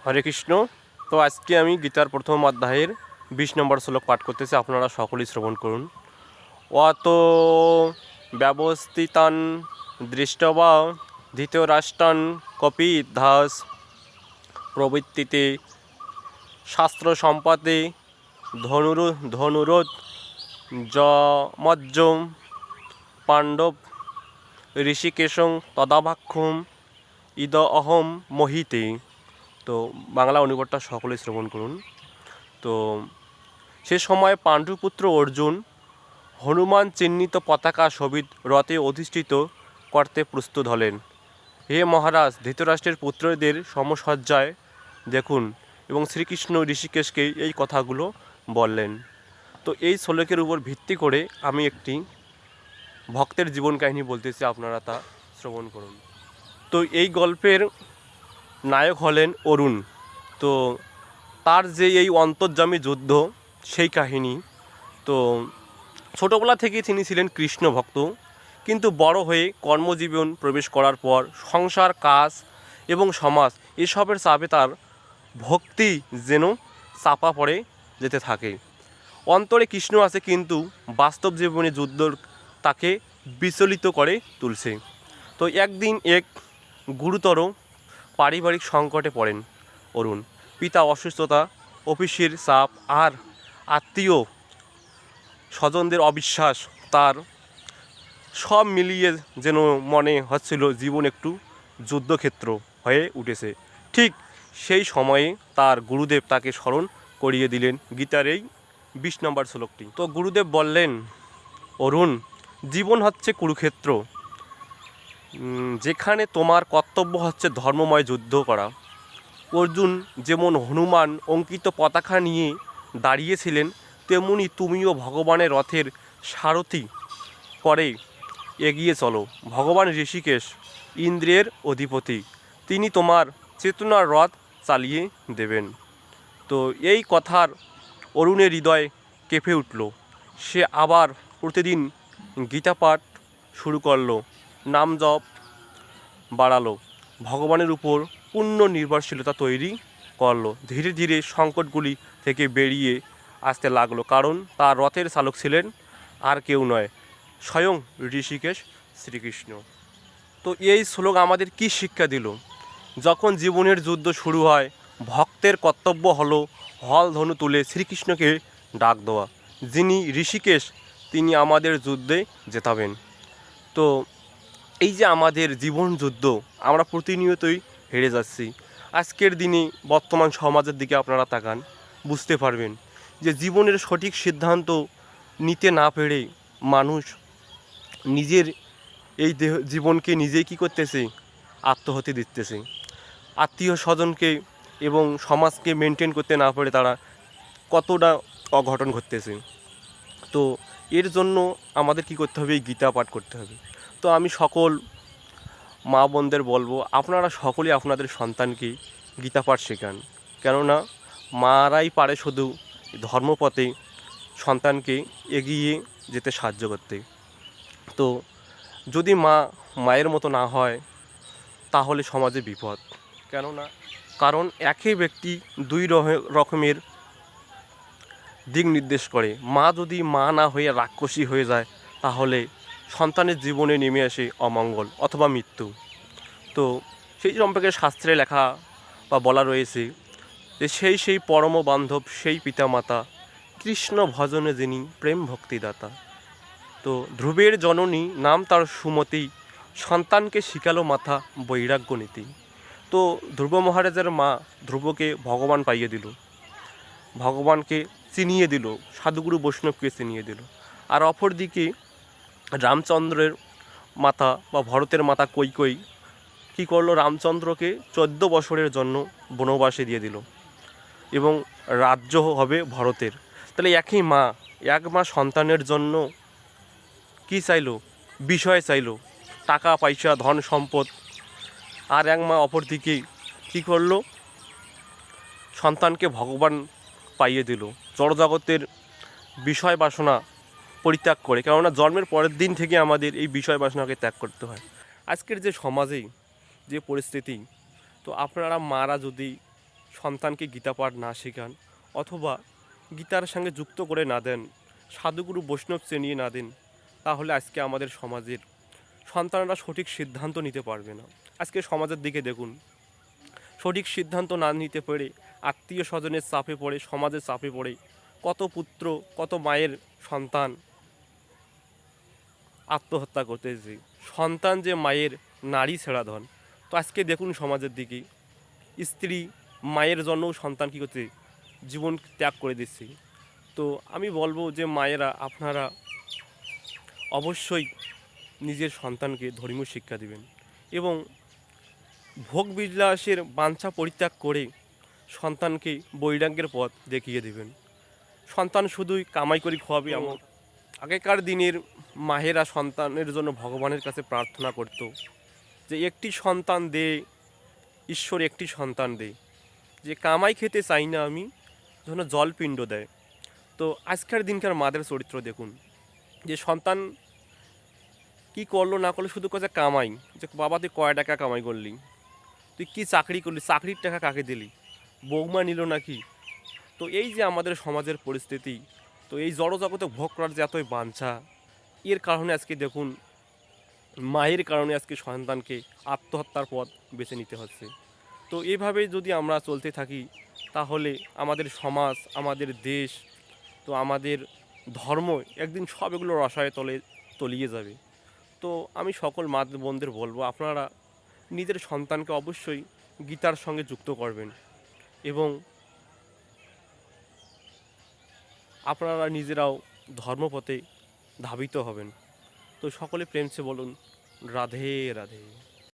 হরে কৃষ্ণ। তো আজকে আমি গীতার প্রথম অধ্যায়ের 20 নম্বর শ্লোক পাঠ করতেছি, আপনারা সকলেই শ্রবণ করুন। অত ব্যবস্থিতান দৃষ্টবা ধৃতরাষ্ট্রান কপিধ্যাস প্রবৃত্তিতে শাস্ত্র সম্পাদে ধনুরোধ যমজ্জম পাণ্ডব ঋষিকেশং তদাভাক্ষম ইদ অহম মোহিতে। তো বাংলা অনুবাদটা সকলে শ্রবণ করুন। তো সে সময় পাণ্ডুপুত্র অর্জুন হনুমান চিহ্নিত পতাকা শোভিত রথে অধিষ্ঠিত করতে প্রস্তুত হলেন। হে মহারাজ, ধৃতরাষ্ট্রের পুত্রদের সমসজ্জায় দেখুন। এবং শ্রীকৃষ্ণ ঋষিকেশকে এই কথাগুলো বললেন। তো এই শ্লোকের উপর ভিত্তি করে আমি একটি ভক্তের জীবন কাহিনী বলতেছি, আপনারা তা শ্রবণ করুন। তো এই গল্পের নায়ক হলেন অরুণ। তো তার যে এই অন্তর্যামী যুদ্ধ সেই কাহিনী। তো ছোটোবেলা থেকেই তিনি ছিলেন কৃষ্ণ ভক্ত, কিন্তু বড় হয়ে কর্মজীবন প্রবেশ করার পর সংসার, কাজ এবং সমাজ এসবের চাপে তার ভক্তি যেন চাপা পড়ে যেতে থাকে। অন্তরে কৃষ্ণ আছে, কিন্তু বাস্তব জীবনে যুদ্ধ তাকে বিচলিত করে তুলছে। তো একদিন এক গুরুতর পারিবারিক সংকটে পড়েন অরুণ। পিতা অসুস্থতা, অফিসের চাপ আর আত্মীয় স্বজনদের অবিশ্বাস, তার সব মিলিয়ে যেন মনে হচ্ছিল জীবন একটু যুদ্ধক্ষেত্র হয়ে উঠেছে। ঠিক সেই সময়ে তার গুরুদেব তাকে স্মরণ করিয়ে দিলেন গীতার এই 20 নম্বর শ্লোকটি। তো গুরুদেব বললেন, অরুণ, জীবন হচ্ছে কুরুক্ষেত্র, যেখানে তোমার কর্তব্য হচ্ছে ধর্মময় যুদ্ধ করা। অর্জুন যেমন হনুমান অঙ্কিত পতাকা নিয়ে দাঁড়িয়েছিলেন, তেমনি তুমিও ভগবানের রথের সারথি করে এগিয়ে চলো। ভগবান ঋষিকেশ ইন্দ্রের অধিপতি, তিনি তোমার চেতনার রথ চালিয়ে দেবেন। তো এই কথার অরুণের হৃদয় কেঁপে উঠল। সে আবার প্রতিদিন গীতা পাঠ শুরু করলো, নাম জপ বাড়ালো, ভগবানের উপর পূর্ণ নির্ভরশীলতা তৈরি করলো। ধীরে ধীরে সংকটগুলি থেকে বেরিয়ে আসতে লাগলো, কারণ তার রথের চালক ছিলেন আর কেউ নয়, স্বয়ং ঋষিকেশ শ্রীকৃষ্ণ। তো এই শ্লোক আমাদের কি শিক্ষা দিল? যখন জীবনের যুদ্ধ শুরু হয়, ভক্তের কর্তব্য হলো হল ধনু তুলে শ্রীকৃষ্ণকে ডাক দেওয়া। যিনি ঋষিকেশ, তিনি আমাদের যুদ্ধে জেতাবেন। তো এই যে আমাদের জীবন যুদ্ধ, আমরা প্রতিনিয়তই হেরে যাচ্ছি। আজকের দিনে বর্তমান সমাজের দিকে আপনারা তাকান, বুঝতে পারবেন যে জীবনের সঠিক সিদ্ধান্ত নিতে না পেরে মানুষ নিজের এই জীবনকে নিজেই কী করতেছে, আত্মহত্যা দিতেছে। আত্মীয় স্বজনকে এবং সমাজকে মেনটেন করতে না পারে তারা কতটা অঘটন ঘটতেছে। তো এর জন্য আমাদের কি করতে হবে? এই গীতা পাঠ করতে হবে। তো আমি সকল মা বোনদের বলবো, আপনারা সকলেই আপনাদের সন্তানকে গীতা পাঠ শেখান। কেননা মারাই পারে শুধু ধর্মপথে সন্তানকে এগিয়ে যেতে সাহায্য করতে। তো যদি মায়ের মতো না হয়, তাহলে সমাজে বিপদ। কারণ একই ব্যক্তি দুই রকমের দিক নির্দেশ করে। মা যদি মা না হয়ে রাক্ষসী হয়ে যায়, তাহলে সন্তানের জীবনে নেমে আসে অমঙ্গল অথবা মৃত্যু। তো সেই সম্পর্কে শাস্ত্রে লেখা বা বলা রয়েছে যে সেই পরম বান্ধব, সেই পিতামাতা, কৃষ্ণ ভজনে যিনি প্রেম ভক্তিদাতা। তো ধ্রুবের জননী, নাম তার সুমতি, সন্তানকে শিখালো মাথা বৈরাগ্য নীতি। তো ধ্রুব মহারাজের মা ধ্রুবকে ভগবান পাইয়ে দিল, ভগবানকে চিনিয়ে দিল, সাধুগুরু বৈষ্ণবকে চিনিয়ে দিল। আর অপরদিকে রামচন্দ্রের মাতা বা ভরতের মাতা কৈকেয়ী কী করলো? রামচন্দ্রকে 14 বছরের জন্য বনবাসে দিয়ে দিল এবং রাজ্য হবে ভরতের। তাহলে এক মা সন্তানের জন্য কি চাইলো? বিষয় চাইলো, টাকা পয়সা, ধন সম্পদ। আর এক মা অপরদিকে কী করলো? সন্তানকে ভগবান পাইয়ে দিল, জড়জগতের বিষয় বাসনা পরিত্যাগ করে। কেননা জন্মের পরের দিন থেকে আমাদের এই বিষয় বাসনাকে ত্যাগ করতে হয়। আজকের যে সমাজে যে পরিস্থিতি, তো আপনারা মারা যদি সন্তানকে গীতা পাঠ না শেখান, অথবা গীতার সঙ্গে যুক্ত করে না দেন, সাধুগুরু বৈষ্ণব শ্রেণী না দেন, তাহলে আজকে আমাদের সমাজের সন্তানরা সঠিক সিদ্ধান্ত নিতে পারবে না। আজকে সমাজের দিকে দেখুন, সঠিক সিদ্ধান্ত না নিতে পেরে আত্মীয় স্বজনের চাপে পড়ে, সমাজের চাপে পড়ে কত পুত্র, কত মায়ের সন্তান আত্মহত্যা করতেছে। সন্তান যে মায়ের নারী ছেঁড়া ধন। তো আজকে দেখুন সমাজের দিকে স্ত্রী মায়ের জন্যও সন্তান কী করছে, জীবন ত্যাগ করে দিচ্ছে। তো আমি বলবো যে মায়েরা আপনারা অবশ্যই নিজের সন্তানকে ধর্মীয় শিক্ষা দিবেন এবং ভোগ বিলাসের বাঞ্ছা পরিত্যাগ করে সন্তানকে বৈরাগ্যের পথ দেখিয়ে দেবেন। সন্তান শুধুই কামাই করে খাওয়াবে এমন। আগেকার দিনের মায়েরা সন্তানের জন্য ভগবানের কাছে প্রার্থনা করত যে একটি সন্তান দে ঈশ্বর, একটি সন্তান দে, যে কামাই খেতে চাই না আমি, যেন জলপিণ্ড দেয়। তো আজকের দিনকার মাদের চরিত্র দেখুন, যে সন্তান কি করলো না করলো শুধু কথা কামাই, যে বাবা তুই কয় টাকা কামাই করলি, তুই কি চাকরি করলি, চাকরির টাকা কাকে দিলি, বৌমা নিল নাকি। তো এই যে আমাদের সমাজের পরিস্থিতি, তো এই জড়জগতে ভোগ করার যে এতই বাঞ্ছা, এর কারণে আজকে দেখুন মায়ের কারণে আজকে সন্তানকে আত্মহত্যার পথ বেছে নিতে হচ্ছে। তো এইভাবে যদি আমরা চলতে থাকি তাহলে আমাদের সমাজ, আমাদের দেশ, তো আমাদের ধর্ম একদিন সব এগুলো রসায় তলিয়ে যাবে। তো আমি সকল মা বোনদের বলবো, আপনারা নিজের সন্তানকে অবশ্যই গীতার সঙ্গে যুক্ত করবেন এবং আপনারা নিজেরাও ধর্মপথে ধাবিত হবেন। তো সকলে প্রেমসে বলুন রাধে রাধে।